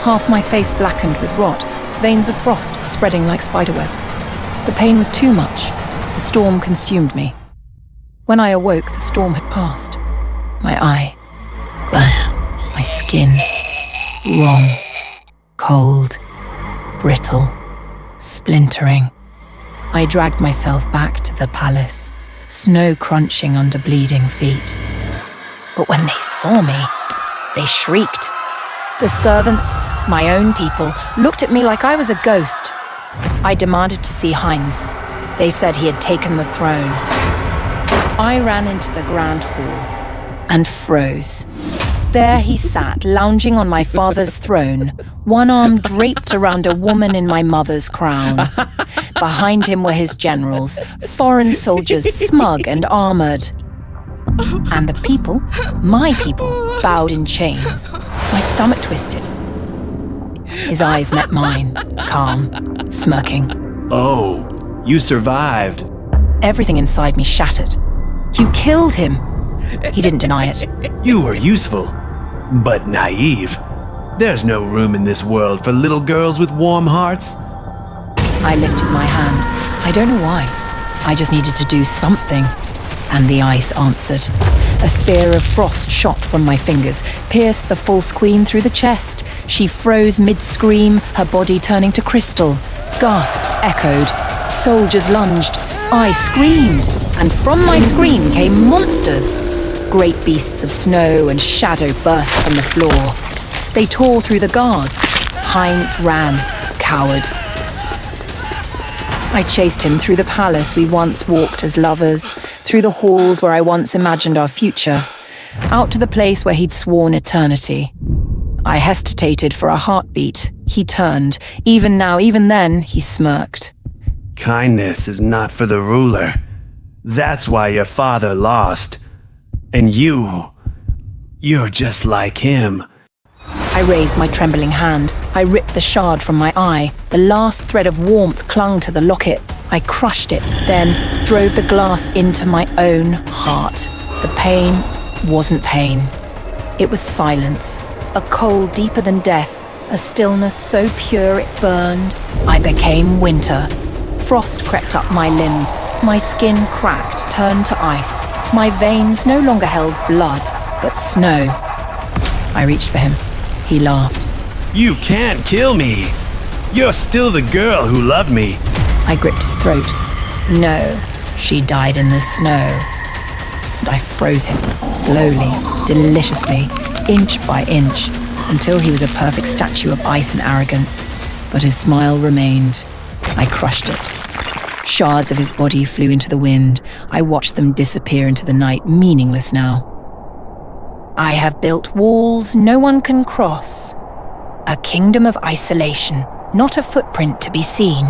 half my face blackened with rot, veins of frost spreading like spiderwebs. The pain was too much. The storm consumed me. When I awoke, the storm had passed. My eye, gone. My skin, wrong, cold, brittle, splintering. I dragged myself back to the palace, snow crunching under bleeding feet. But when they saw me, they shrieked. The servants, my own people, looked at me like I was a ghost. I demanded to see Heinz. They said he had taken the throne. I ran into the grand hall and froze. There he sat, lounging on my father's throne, one arm draped around a woman in my mother's crown. Behind him were his generals, foreign soldiers, smug and armored. And the people, my people, bowed in chains. My stomach twisted. His eyes met mine, calm, smirking. Oh, you survived. Everything inside me shattered. You killed him. He didn't deny it. You were useful, but naive. There's no room in this world for little girls with warm hearts. I lifted my hand. I don't know why. I just needed to do something. And the ice answered. A spear of frost shot from my fingers, pierced the false queen through the chest. She froze mid-scream, her body turning to crystal. Gasps echoed. Soldiers lunged. I screamed. And from my scream came monsters. Great beasts of snow and shadow burst from the floor. They tore through the guards. Heinz ran, coward. I chased him through the palace we once walked as lovers, through the halls where I once imagined our future, out to the place where he'd sworn eternity. I hesitated for a heartbeat. He turned. Even now, even then, he smirked. Kindness is not for the ruler. That's why your father lost. And you're just like him. I raised my trembling hand. I ripped the shard from my eye. The last thread of warmth clung to the locket. I crushed it, then drove the glass into my own heart. The pain wasn't pain. It was silence, a cold deeper than death, a stillness so pure it burned. I became winter. Frost crept up my limbs. My skin cracked, turned to ice. My veins no longer held blood, but snow. I reached for him. He laughed. You can't kill me. You're still the girl who loved me. I gripped his throat. No, she died in the snow. And I froze him, slowly, deliciously, inch by inch, until he was a perfect statue of ice and arrogance. But his smile remained. I crushed it. Shards of his body flew into the wind. I watched them disappear into the night, meaningless now. I have built walls no one can cross. A kingdom of isolation, not a footprint to be seen.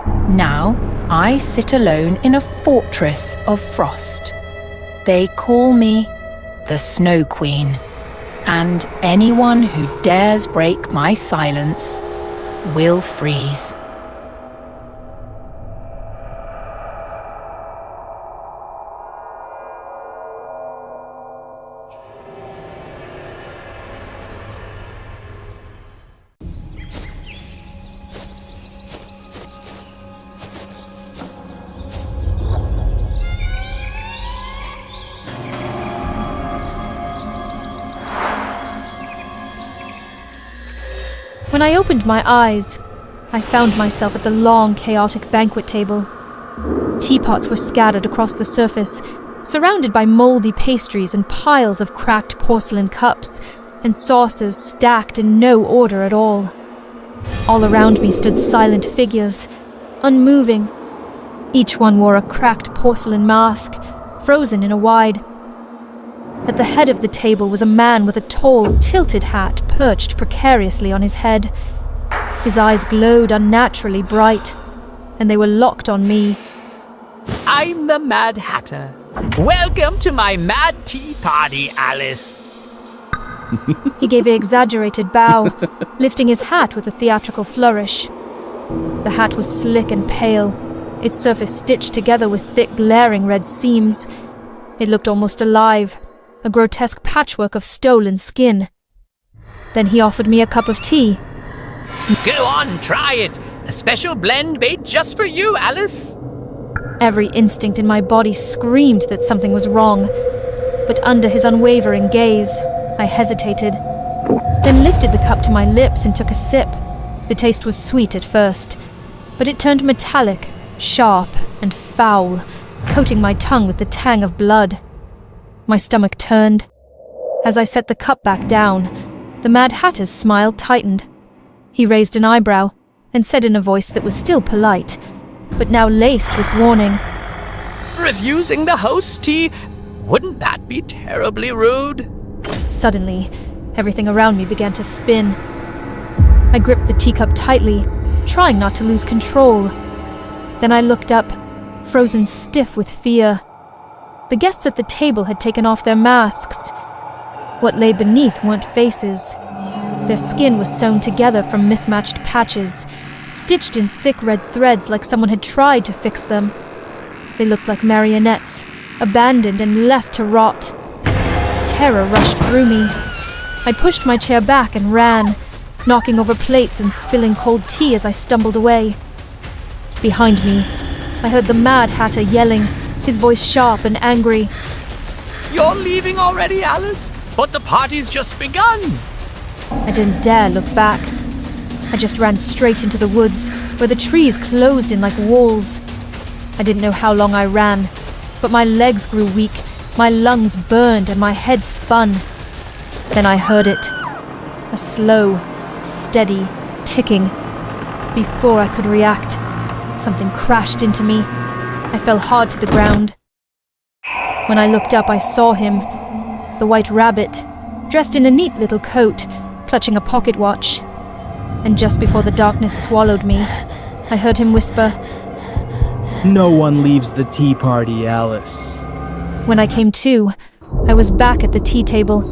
Now, I sit alone in a fortress of frost. They call me the Snow Queen, and anyone who dares break my silence will freeze. When I opened my eyes, I found myself at the long, chaotic banquet table. Teapots were scattered across the surface, surrounded by moldy pastries and piles of cracked porcelain cups, and saucers stacked in no order at all. All around me stood silent figures, unmoving. Each one wore a cracked porcelain mask, frozen in a wide. At the head of the table was a man with a tall, tilted hat perched precariously on his head. His eyes glowed unnaturally bright, and they were locked on me. I'm the Mad Hatter. Welcome to my Mad Tea Party, Alice. He gave an exaggerated bow, lifting his hat with a theatrical flourish. The hat was slick and pale, its surface stitched together with thick, glaring red seams. It looked almost alive, a grotesque patchwork of stolen skin. Then he offered me a cup of tea. Go on, try it. A special blend made just for you, Alice. Every instinct in my body screamed that something was wrong, but under his unwavering gaze, I hesitated, then lifted the cup to my lips and took a sip. The taste was sweet at first, but it turned metallic, sharp, and foul, coating my tongue with the tang of blood. My stomach turned. As I set the cup back down, the Mad Hatter's smile tightened. He raised an eyebrow and said in a voice that was still polite, but now laced with warning. Refusing the host's tea? Wouldn't that be terribly rude? Suddenly, everything around me began to spin. I gripped the teacup tightly, trying not to lose control. Then I looked up, frozen stiff with fear. The guests at the table had taken off their masks. What lay beneath weren't faces. Their skin was sewn together from mismatched patches, stitched in thick red threads like someone had tried to fix them. They looked like marionettes, abandoned and left to rot. Terror rushed through me. I pushed my chair back and ran, knocking over plates and spilling cold tea as I stumbled away. Behind me, I heard the Mad Hatter yelling, his voice sharp and angry. You're leaving already, Alice? But the party's just begun. I didn't dare look back. I just ran straight into the woods, where the trees closed in like walls. I didn't know how long I ran, but my legs grew weak, my lungs burned, and my head spun. Then I heard it. A slow, steady ticking. Before I could react, something crashed into me. I fell hard to the ground. When I looked up, I saw him, the White Rabbit, dressed in a neat little coat, clutching a pocket watch. And just before the darkness swallowed me, I heard him whisper, "No one leaves the tea party, Alice." When I came to, I was back at the tea table.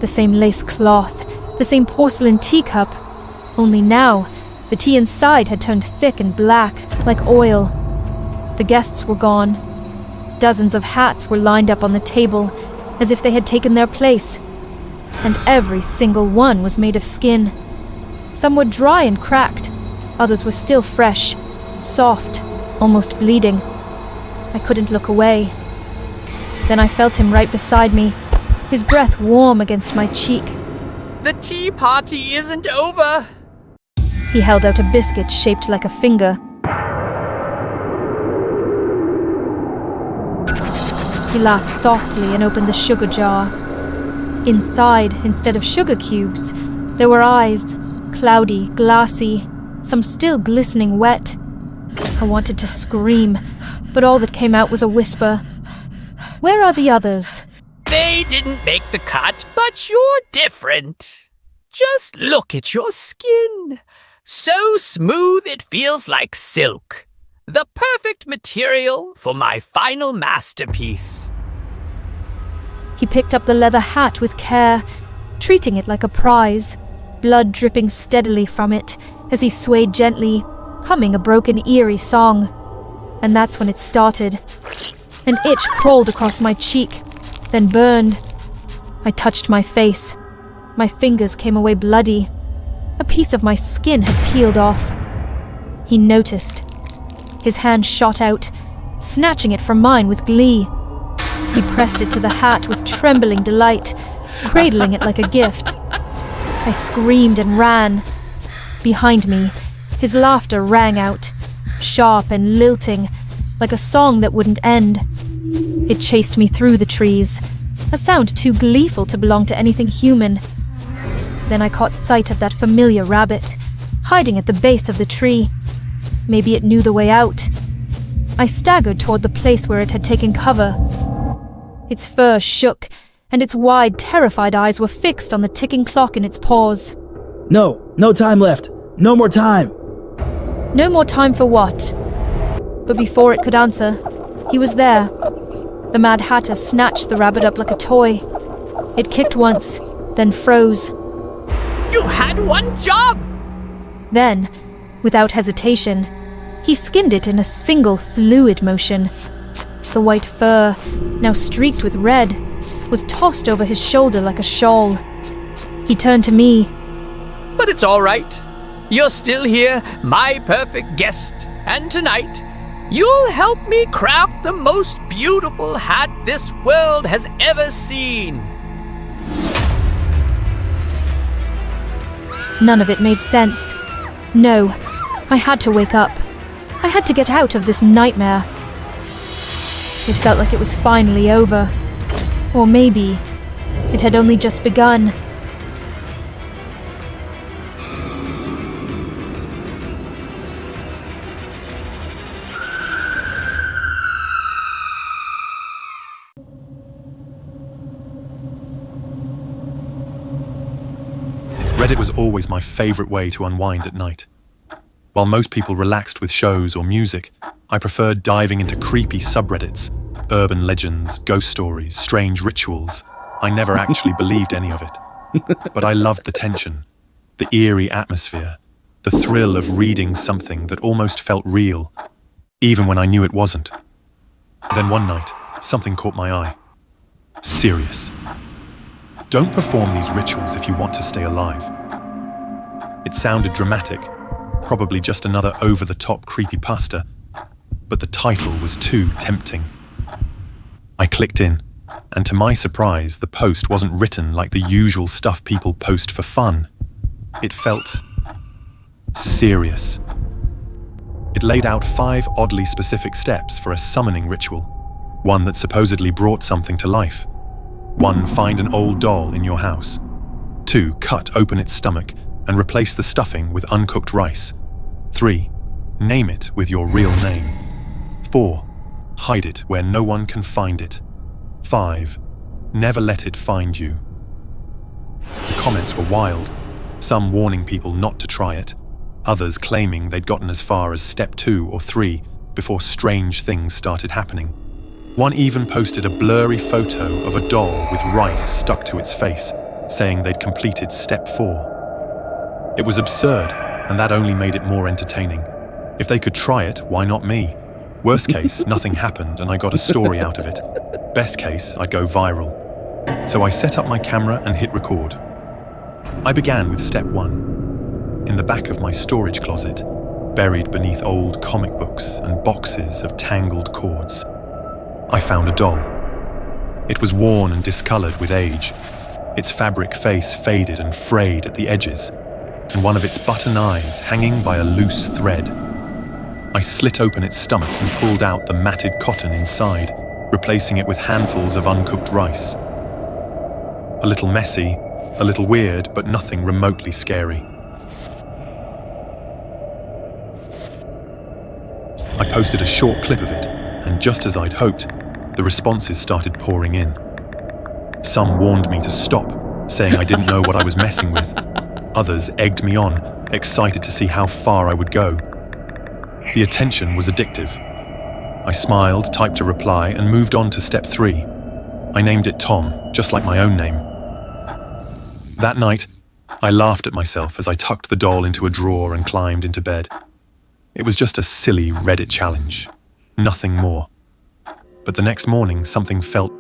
The same lace cloth, the same porcelain teacup, only now the tea inside had turned thick and black, like oil. The guests were gone. Dozens of hats were lined up on the table, as if they had taken their place, and every single one was made of skin. Some were dry and cracked, others were still fresh, soft, almost bleeding. I couldn't look away. Then I felt him right beside me, his breath warm against my cheek. The tea party isn't over. He held out a biscuit shaped like a finger. He laughed softly and opened the sugar jar. Inside, instead of sugar cubes, there were eyes, cloudy, glassy, some still glistening wet. I wanted to scream, but all that came out was a whisper. Where are the others? They didn't make the cut, but you're different. Just look at your skin. So smooth it feels like silk. The perfect material for my final masterpiece. He picked up the leather hat with care, treating it like a prize, blood dripping steadily from it as he swayed gently, humming a broken eerie song. And that's when it started. An itch crawled across my cheek, then burned. I touched my face. My fingers came away bloody. A piece of my skin had peeled off. He noticed. His hand shot out, snatching it from mine with glee. He pressed it to the hat with trembling delight, cradling it like a gift. I screamed and ran. Behind me, his laughter rang out, sharp and lilting, like a song that wouldn't end. It chased me through the trees, a sound too gleeful to belong to anything human. Then I caught sight of that familiar rabbit, hiding at the base of the tree. Maybe it knew the way out. I staggered toward the place where it had taken cover. Its fur shook, and its wide, terrified eyes were fixed on the ticking clock in its paws. No time left. No more time. No more time for what? But before it could answer, he was there. The Mad Hatter snatched the rabbit up like a toy. It kicked once, then froze. You had one job! Then, without hesitation, he skinned it in a single fluid motion. The white fur, now streaked with red, was tossed over his shoulder like a shawl. He turned to me. But it's all right. You're still here, my perfect guest, and tonight, you'll help me craft the most beautiful hat this world has ever seen. None of it made sense. No, I had to wake up. I had to get out of this nightmare. It felt like it was finally over. Or maybe it had only just begun. Reddit was always my favorite way to unwind at night. While most people relaxed with shows or music, I preferred diving into creepy subreddits, urban legends, ghost stories, strange rituals. I never actually believed any of it. But I loved the tension, the eerie atmosphere, the thrill of reading something that almost felt real, even when I knew it wasn't. Then one night, something caught my eye. Serious. Don't perform these rituals if you want to stay alive. It sounded dramatic, probably just another over-the-top creepypasta, but the title was too tempting. I clicked in, and to my surprise, the post wasn't written like the usual stuff people post for fun. It felt serious. It laid out 5 oddly specific steps for a summoning ritual, one that supposedly brought something to life. 1. Find an old doll in your house. 2. Cut open its stomach and replace the stuffing with uncooked rice. 3. Name it with your real name. 4. Hide it where no one can find it. 5. Never let it find you. The comments were wild, some warning people not to try it, others claiming they'd gotten as far as step 2 or 3 before strange things started happening. One even posted a blurry photo of a doll with rice stuck to its face, saying they'd completed step 4. It was absurd, and that only made it more entertaining. If they could try it, why not me? Worst case, nothing happened and I got a story out of it. Best case, I'd go viral. So I set up my camera and hit record. I began with step 1. In the back of my storage closet, buried beneath old comic books and boxes of tangled cords, I found a doll. It was worn and discolored with age. Its fabric face faded and frayed at the edges, and one of its button eyes hanging by a loose thread. I slit open its stomach and pulled out the matted cotton inside, replacing it with handfuls of uncooked rice. A little messy, a little weird, but nothing remotely scary. I posted a short clip of it, and just as I'd hoped, the responses started pouring in. Some warned me to stop, saying I didn't know what I was messing with. Others egged me on, excited to see how far I would go. The attention was addictive. I smiled, typed a reply, and moved on to step 3. I named it Tom, just like my own name. That night, I laughed at myself as I tucked the doll into a drawer and climbed into bed. It was just a silly Reddit challenge, nothing more. But the next morning, something felt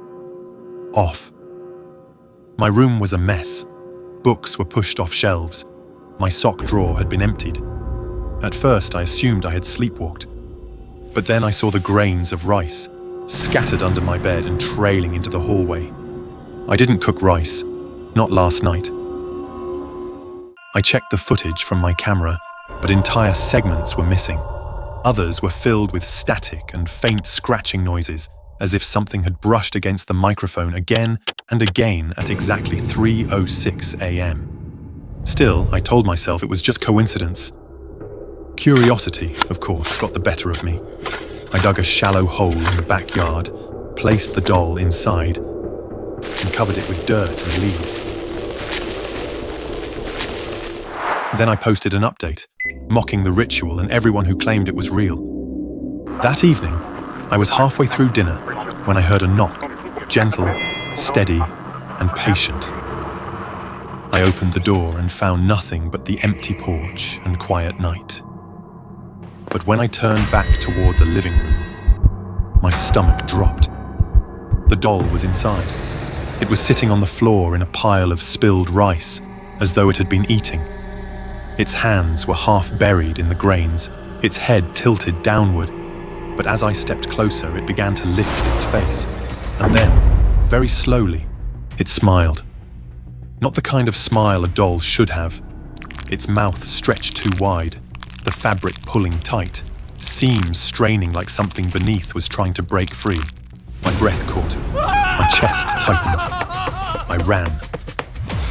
off. My room was a mess. Books were pushed off shelves. My sock drawer had been emptied. At first, I assumed I had sleepwalked. But then I saw the grains of rice scattered under my bed and trailing into the hallway. I didn't cook rice, not last night. I checked the footage from my camera, but entire segments were missing. Others were filled with static and faint scratching noises, as if something had brushed against the microphone again and again at exactly 3:06 a.m. Still, I told myself it was just coincidence. Curiosity, of course, got the better of me. I dug a shallow hole in the backyard, placed the doll inside, and covered it with dirt and leaves. Then I posted an update, mocking the ritual and everyone who claimed it was real. That evening, I was halfway through dinner when I heard a knock, gentle, steady, and patient. I opened the door and found nothing but the empty porch and quiet night. But when I turned back toward the living room, my stomach dropped. The doll was inside. It was sitting on the floor in a pile of spilled rice, as though it had been eating. Its hands were half buried in the grains, its head tilted downward. But as I stepped closer, it began to lift its face. And then, very slowly, it smiled. Not the kind of smile a doll should have. Its mouth stretched too wide, the fabric pulling tight, seams straining like something beneath was trying to break free. My breath caught, my chest tightened. I ran.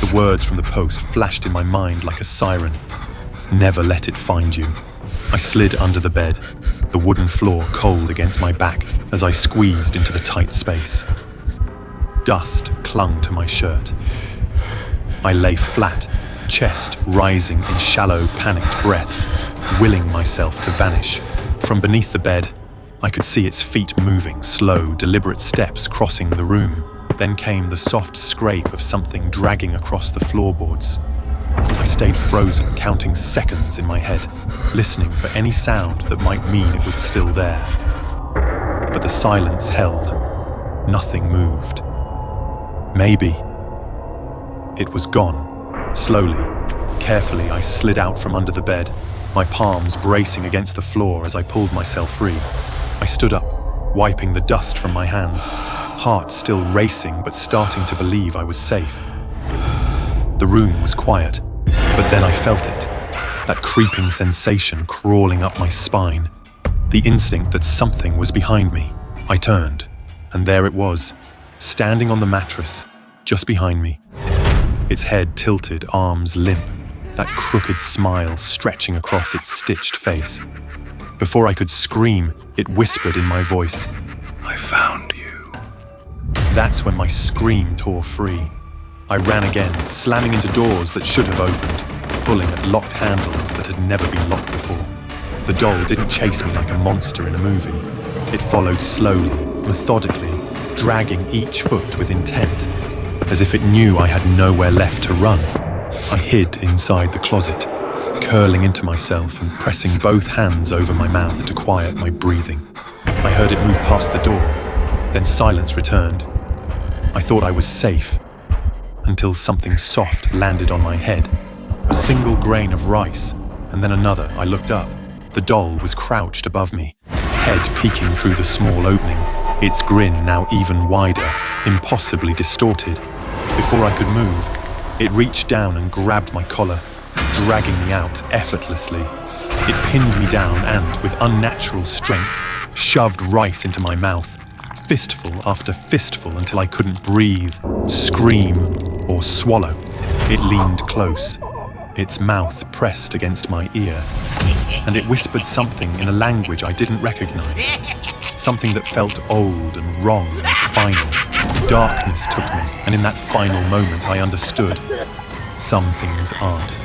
The words from the post flashed in my mind like a siren. Never let it find you. I slid under the bed, the wooden floor cold against my back as I squeezed into the tight space. Dust clung to my shirt. I lay flat, chest rising in shallow, panicked breaths, willing myself to vanish. From beneath the bed, I could see its feet moving, slow, deliberate steps crossing the room. Then came the soft scrape of something dragging across the floorboards. I stayed frozen, counting seconds in my head, listening for any sound that might mean it was still there. But the silence held. Nothing moved. Maybe it was gone. Slowly, carefully, I slid out from under the bed, my palms bracing against the floor as I pulled myself free. I stood up, wiping the dust from my hands, heart still racing but starting to believe I was safe. The room was quiet, but then I felt it, that creeping sensation crawling up my spine, the instinct that something was behind me. I turned, and there it was, standing on the mattress, just behind me. Its head tilted, arms limp, that crooked smile stretching across its stitched face. Before I could scream, it whispered in my voice, "I found you." That's when my scream tore free. I ran again, slamming into doors that should have opened, pulling at locked handles that had never been locked before. The doll didn't chase me like a monster in a movie. It followed slowly, methodically, dragging each foot with intent, as if it knew I had nowhere left to run. I hid inside the closet, curling into myself and pressing both hands over my mouth to quiet my breathing. I heard it move past the door, then silence returned. I thought I was safe, until something soft landed on my head. A single grain of rice, and then another. I looked up. The doll was crouched above me, head peeking through the small opening, its grin now even wider, impossibly distorted. Before I could move, it reached down and grabbed my collar, dragging me out effortlessly. It pinned me down and, with unnatural strength, shoved rice into my mouth, fistful after fistful until I couldn't breathe, scream, or swallow. It leaned close, its mouth pressed against my ear, and it whispered something in a language I didn't recognize. Something that felt old and wrong and final. Darkness took me, and in that final moment I understood. Some things aren't.